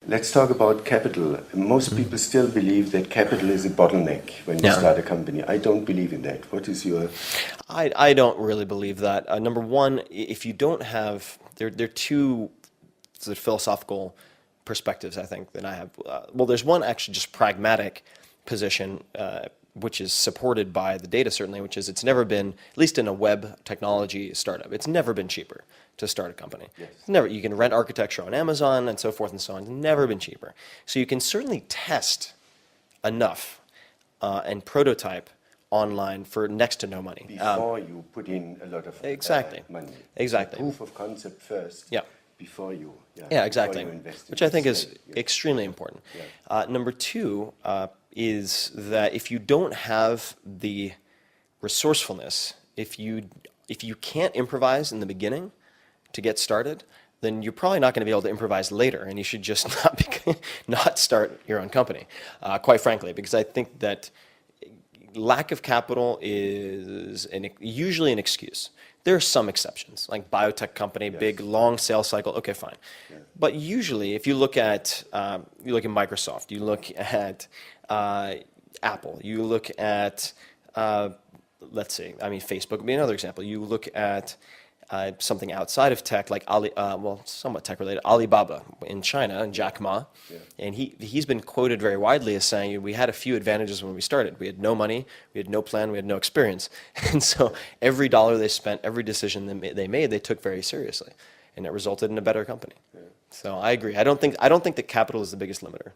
Let's talk about capital. Most people still believe that capital is a bottleneck when you start a company. I don't believe in that. What is your... I don't really believe that. Number one, if you don't have, there are two sort of philosophical perspectives, I think, that I have. Well, there's one actually just pragmatic position, which is supported by the data, certainly, which is it's never been, at least in a web technology startup, it's never been cheaper to start a company. Yes. It's never, you can rent architecture on Amazon and so forth and so on. It's never been cheaper. So you can certainly test enough and prototype online for next to no money. Before you put in a lot of Exactly. money. Exactly. So proof of concept first. Yeah. Before you... Yeah, exactly. Before you invest in Which I think is scale. extremely important. Yeah. Number two is that if you don't have the resourcefulness, if you can't improvise in the beginning to get started, then you're probably not going to be able to improvise later, and you should just not start your own company, quite frankly, because I think that lack of capital is usually an excuse. There are some exceptions, like biotech company, Yes. big, long sales cycle. Okay, fine. Yeah. But usually, if you look at Microsoft, you look at Apple, you look at let's see, I mean, Facebook would be another example. You look at something outside of tech, like well, somewhat tech related, Alibaba in China, and Jack Ma, Yeah. and he's been quoted very widely as saying, we had a few advantages when we started. We had no money, we had no plan, we had no experience, and so every dollar they spent, every decision they made, they took very seriously, and it resulted in a better company. Yeah. So I agree. I don't think that capital is the biggest limiter.